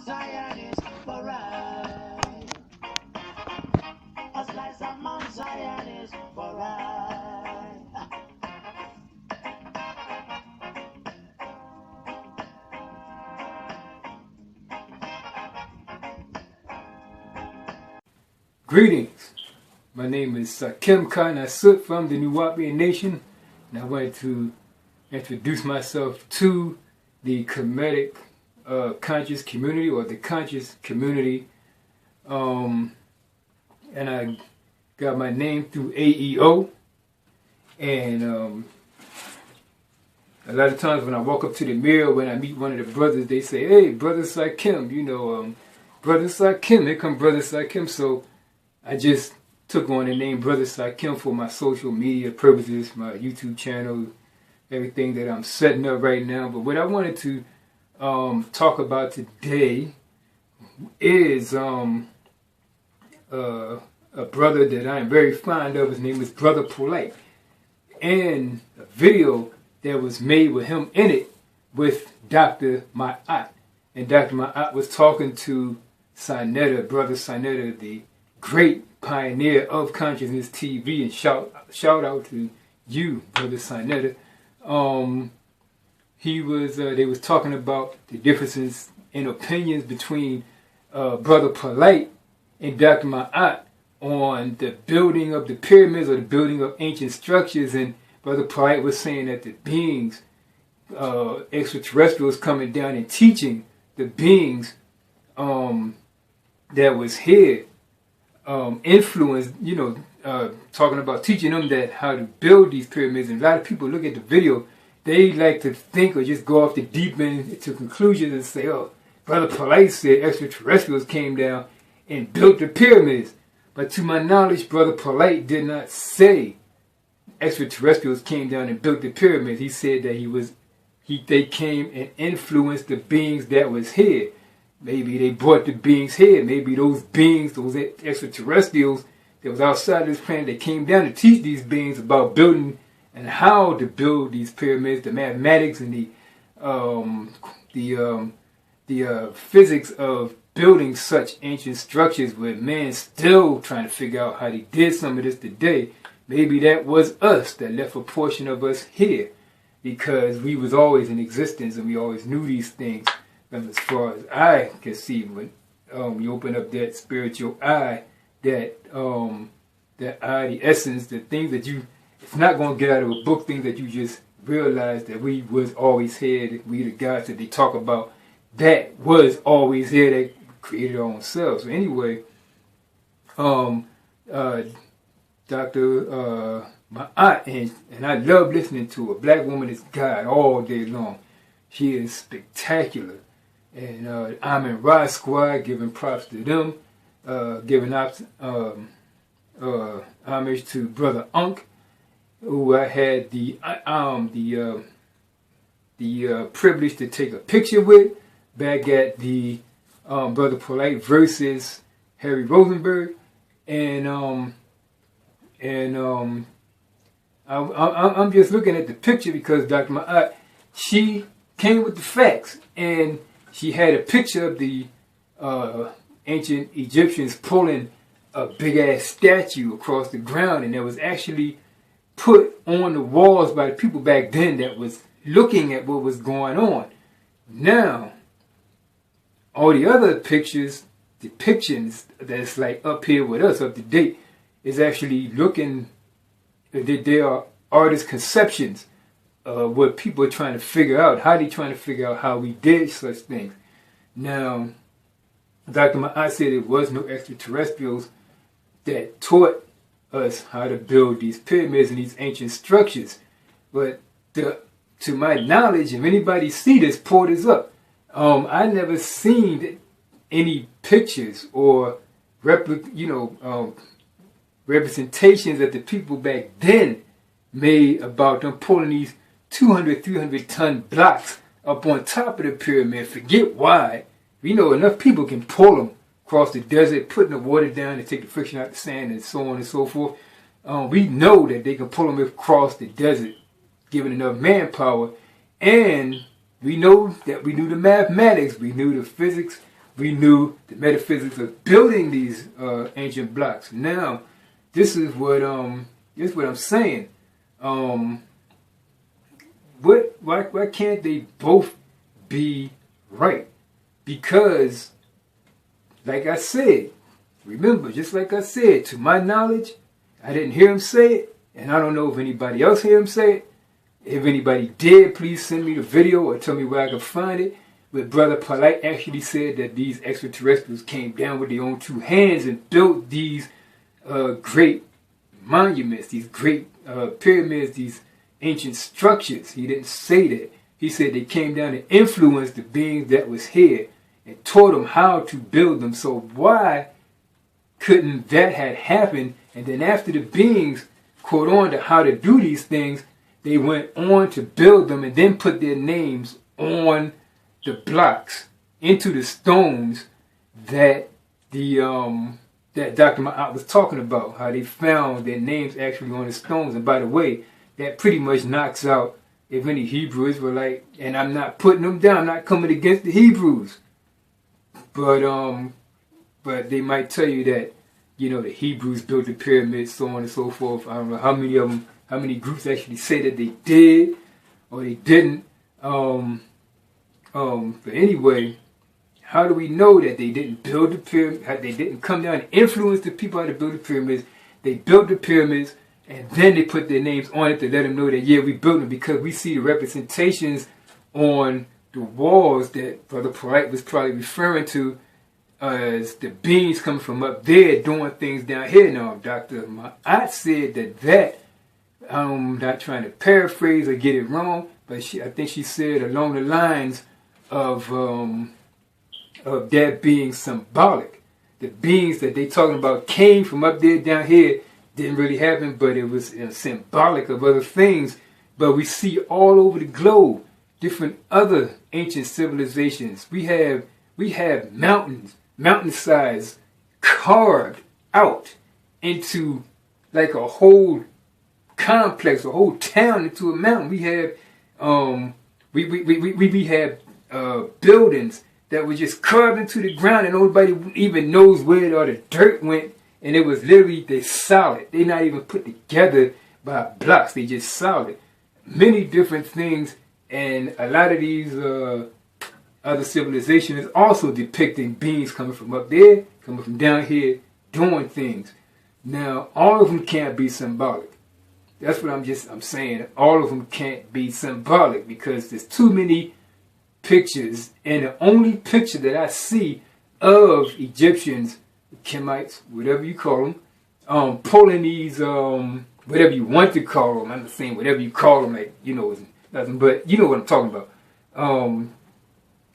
Zion is Polight. A slice of Mount Zion is Polight. Greetings. My name is Kim Khan Asut from the Nuwapian Nation, and I wanted to introduce myself to the Kemetic conscious community, or the conscious community. And I got my name through AEO, and a lot of times when I walk up to the mirror, when I meet one of the brothers, they say, "Hey, Brother Sakim, Brother Sakim, here come Brother Sakim." So I just took on the name Brother Sakim for my social media purposes, my YouTube channel, everything that I'm setting up right now. But what I wanted to talk about today is a brother that I am very fond of. His name is Brother Polight, and a video that was made with him in it with Dr. Ma'at. And Dr. Ma'at was talking to Sinetta, Brother Sinetta, the great pioneer of Consciousness TV, and shout out to you, Brother Sinetta. They was talking about the differences in opinions between Brother Polight and Dr. Ma'at on the building of the pyramids, or the building of ancient structures. And Brother Polight was saying that the beings, extraterrestrials coming down and teaching the beings that was here, influenced, talking about teaching them that how to build these pyramids. And a lot of people look at the video, they like to think or just go off the deep end to conclusions and say, "Oh, Brother Polight said extraterrestrials came down and built the pyramids." But to my knowledge, Brother Polight did not say extraterrestrials came down and built the pyramids. He said that they came and influenced the beings that was here. Maybe they brought the beings here. Maybe those beings, those extraterrestrials that was outside this planet, that came down to teach these beings about building and how to build these pyramids, the mathematics and the physics of building such ancient structures, where man's still trying to figure out how they did some of this today. Maybe that was us that left a portion of us here, because we was always in existence and we always knew these things. And as far as I can see, when you open up that spiritual eye, that eye, the essence, the things that it's not going to get out of a book, things that you just realize that we was always here, that we the gods that they talk about, that was always here, that created our own selves. So anyway, Dr. Ma'at, and I love listening to her. Black woman is God all day long. She is spectacular. And I'm in Rod Squad, giving props to them, giving homage to Brother Unk, who I had the privilege to take a picture with back at the Brother Polight versus Harry Rosenberg. And I'm just looking at the picture because Dr. Ma'at, she came with the facts, and she had a picture of the ancient Egyptians pulling a big ass statue across the ground, and it was actually put on the walls by the people back then that was looking at what was going on. Now, all the other depictions that's like up here with us, up to date, is actually looking, they are artist conceptions. What people are trying to figure out, how they trying to figure out how we did such things. Now, Dr. Ma'at said it was no extraterrestrials that taught us how to build these pyramids and these ancient structures. But to my knowledge, if anybody see this, pull this up. I never seen any pictures or representations that the people back then made about them pulling these 200, 300 ton blocks up on top of the pyramid. Forget why. We know enough people can pull them across the desert, putting the water down and take the friction out the sand and so on and so forth. We know that they can pull them across the desert, given enough manpower. And we know that we knew the mathematics, we knew the physics we knew the metaphysics of building these ancient blocks. Now, this is what I'm saying. Why can't they both be right? Because, like I said, remember, just like I said, to my knowledge, I didn't hear him say it, and I don't know if anybody else heard him say it. If anybody did, please send me the video or tell me where I can find it. But Brother Polight actually said that these extraterrestrials came down with their own two hands and built these great monuments, these great pyramids, these ancient structures. He didn't say that. He said they came down and influenced the beings that was here and taught them how to build them. So why couldn't that have happened? And then after the beings caught on to how to do these things, they went on to build them and then put their names on the blocks into the stones that that Dr. Ma'at was talking about, how they found their names actually on the stones. And by the way, that pretty much knocks out if any Hebrew Israelite, and I'm not putting them down, I'm not coming against the Hebrews, but they might tell you that, you know, the Hebrews built the pyramids, so on and so forth. I don't know how many of them, how many groups actually say that they did or they didn't. But anyway, how do we know that they didn't build the pyramid? They didn't come down and influence the people how to build the pyramids. They built the pyramids and then they put their names on it to let them know that, yeah, we built them, because we see the representations on the walls that Brother Polight was probably referring to as the beings coming from up there doing things down here. Now, Dr. Ma'at said that I'm not trying to paraphrase or get it wrong, but I think she said along the lines of that being symbolic. The beings that they talking about came from up there down here. Didn't really happen, but it was symbolic of other things. But we see all over the globe different other ancient civilizations. We have mountainsides carved out into like a whole complex, a whole town into a mountain. We have we have buildings that were just carved into the ground, and nobody even knows where all the dirt went. And it was literally, they're solid. They're not even put together by blocks. They just solid. Many different things. And a lot of these other civilizations also depicting beings coming from up there, coming from down here, doing things. Now, all of them can't be symbolic. That's what I'm saying. All of them can't be symbolic because there's too many pictures. And the only picture that I see of Egyptians, Kemites, whatever you call them, pulling these, whatever you want to call them. I'm not saying whatever you call them, like, you know, it's nothing, but you know what I'm talking about.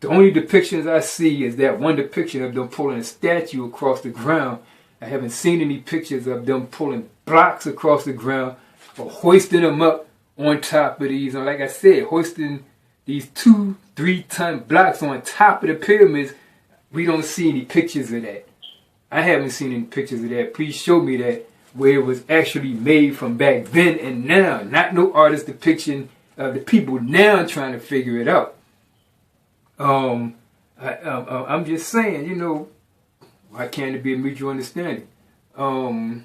The only depictions I see is that one depiction of them pulling a statue across the ground. I haven't seen any pictures of them pulling blocks across the ground or hoisting them up on top of these. And like I said, hoisting these 2-3 ton blocks on top of the pyramids. We don't see any pictures of that. I haven't seen any pictures of that. Please show me that, where it was actually made from back then and now. Not no artist depiction of the people now trying to figure it out. I'm just saying, you know, why can't it be a mutual understanding? I'm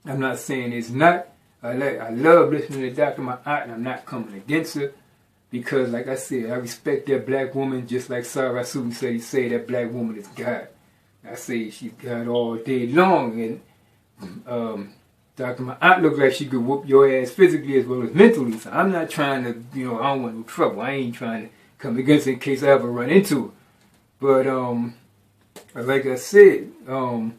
not saying it's not. I love listening to Dr. Ma'at, and I'm not coming against her. Because, like I said, I respect that black woman, just like Sarah Susan said, he said that black woman is God. I say she's God all day long, and Dr. Ma'at looks like she could whoop your ass physically as well as mentally. So I'm not trying to, you know, I don't want no trouble. I ain't trying to come against it in case I ever run into her. But like I said, I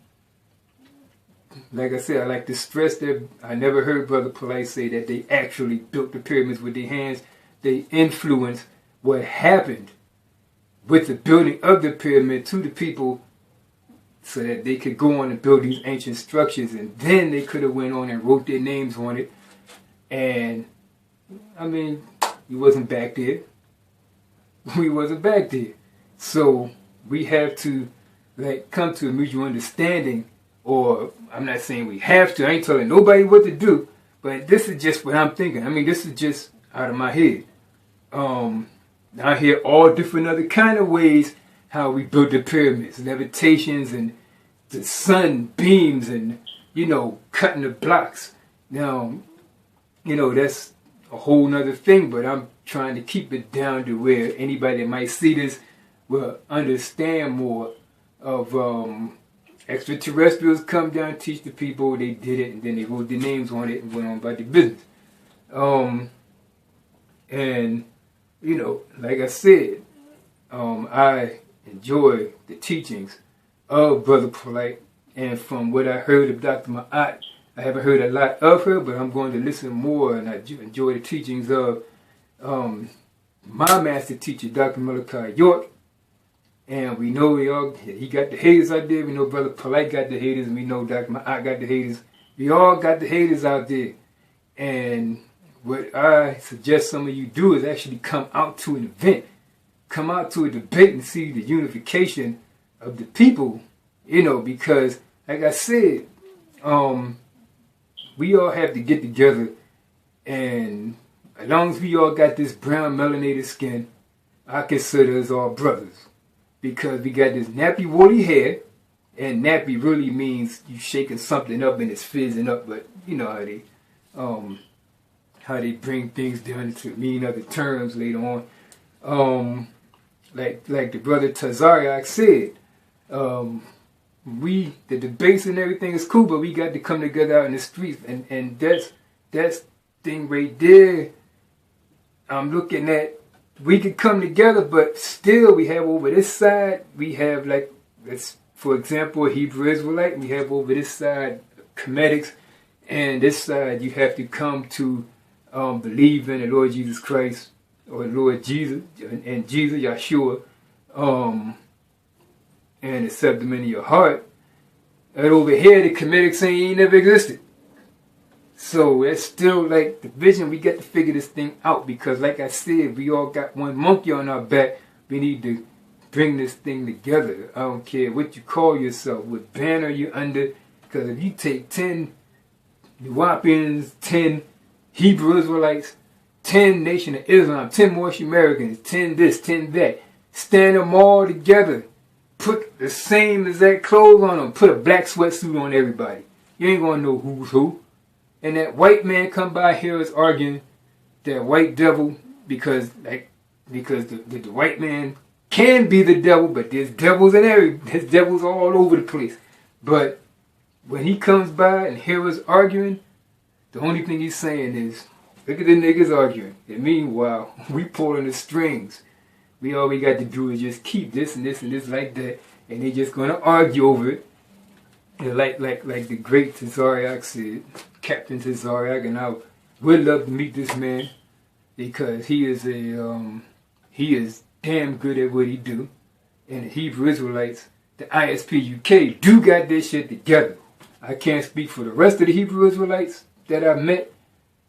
like to stress that I never heard Brother Polight say that they actually built the pyramids with their hands. They influenced what happened with the building of the pyramid to the people, so that they could go on and build these ancient structures, and then they could have went on and wrote their names on it. And I mean, we wasn't back there. We wasn't back there. So we have to like come to a mutual understanding, or I'm not saying we have to. I ain't telling nobody what to do, but this is just what I'm thinking. I mean, this is just out of my head. I hear all different other kind of ways how we built the pyramids, levitations and the sun beams and, cutting the blocks. Now, that's a whole nother thing, but I'm trying to keep it down to where anybody that might see this will understand more of extraterrestrials come down, teach the people, they did it, and then they wrote their names on it and went on about their business. And, like I said, I enjoy the teachings of Brother Polight, and from what I heard of Dr. Ma'at, I haven't heard a lot of her, but I'm going to listen more, and I enjoy the teachings of my master teacher, Dr. Malachi York. And we know he got the haters out there. We know Brother Polight got the haters, and we know Dr. Ma'at got the haters. We all got the haters out there. And what I suggest some of you do is actually come out to an event, come out to a debate and see the unification of the people, because, like I said, we all have to get together, and as long as we all got this brown melanated skin, I consider us all brothers, because we got this nappy woolly hair, and nappy really means you shaking something up and it's fizzing up, but you know how they bring things down to mean other terms later on. Like the brother Tazariak said, the debates and everything is cool, but we got to come together out in the streets, and that's thing right there. I'm looking at, we could come together, but still we have over this side, we have for example, a Hebrew Israelite, we have over this side Comedics, and this side you have to come to believe in the Lord Jesus Christ, or Lord Jesus, and Jesus, Yahshua, and accept them into your heart. And over here, the Comedics ain't never existed. So it's still like the vision. We got to figure this thing out, because like I said, we all got one monkey on our back. We need to bring this thing together. I don't care what you call yourself, what banner you're under, because if you take 10 Nuwapians, 10 Hebrew Israelites, 10 Nation of Islam, 10 Moorish Americans, 10 this, 10 that, stand them all together, put the same exact clothes on them, put a black sweatsuit on everybody, you ain't gonna know who's who. And that white man come by here is arguing, that white devil, because the white man can be the devil, but there's devils all over the place. But when he comes by and hear us arguing, the only thing he's saying is, look at the niggas arguing. And meanwhile, we pulling the strings. All we got to do is just keep this and this and this like that, and they just gonna argue over it. And like the great Tazariak said, Captain Tazariak, and I would love to meet this man, because he is damn good at what he do. And the Hebrew Israelites, the ISP UK, do got their shit together. I can't speak for the rest of the Hebrew Israelites that I met.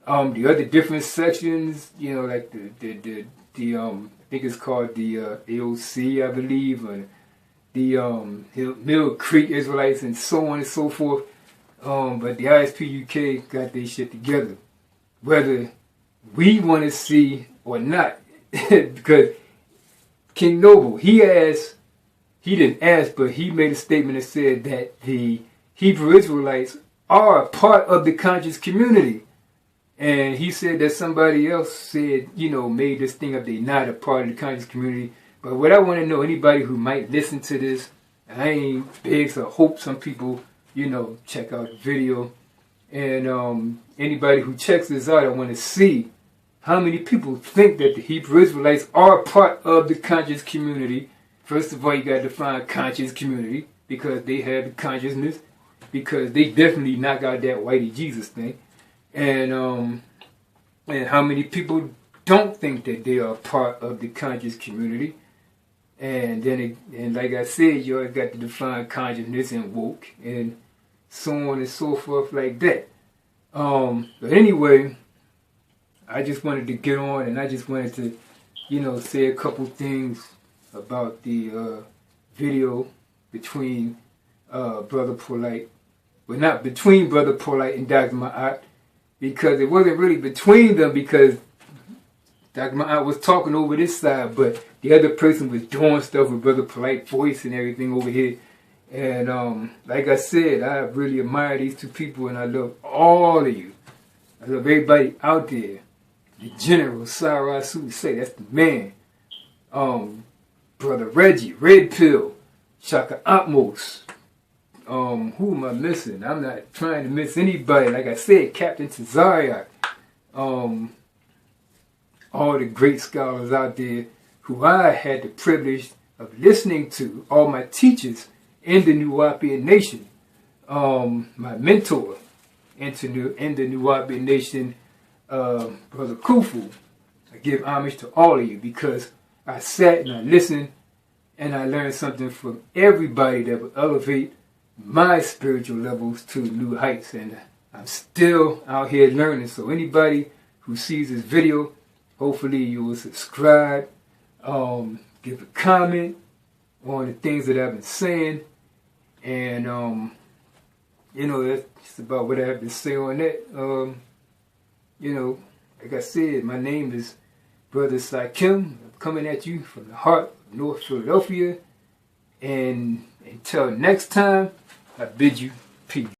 The other different sections, like the I think it's called the AOC, I believe, or the Mill Creek Israelites, and so on and so forth. But the ISP UK got their shit together, whether we want to see or not. Because King Noble, he didn't ask, but he made a statement that said that the Hebrew Israelites are a part of the conscious community. And he said that somebody else said, made this thing up, they not a part of the conscious community. But what I want to know, anybody who might listen to this, I ain't big, so I hope some people, check out the video. And anybody who checks this out, I want to see how many people think that the Hebrew Israelites are a part of the conscious community. First of all, you got to define conscious community, because they have the consciousness, because they definitely knock out that whitey Jesus thing. And how many people don't think that they are part of the conscious community. And then, like I said, you always got to define consciousness and woke, and so on and so forth like that. But anyway, I just wanted to get on, and I just wanted to, say a couple things about the video between Brother Polight. Well, not between Brother Polight and Dr. Ma'at, because it wasn't really between them, because Dr. Ma'at was talking over this side, but the other person was doing stuff with Brother Polight voice and everything over here. And like I said, I really admire these two people, and I love all of you. I love everybody out there. The General, Sarah say that's the man. Brother Reggie, Red Pill, Shaka Atmos. Who am I missing? I'm not trying to miss anybody. Like I said, Captain Tazariak. All the great scholars out there who I had the privilege of listening to, all my teachers in the Nuwapian Nation, my mentor in the Nuwapian Nation, Brother Kufu. I give homage to all of you because I sat and I listened and I learned something from everybody that would elevate my spiritual levels to new heights, and I'm still out here learning. So anybody who sees this video, hopefully you will subscribe, give a comment on the things that I've been saying, and you know, that's just about what I have to say on that. You know, like I said, my name is Brother Sakim. I'm coming at you from the heart of North Philadelphia, and until next time, I bid you peace.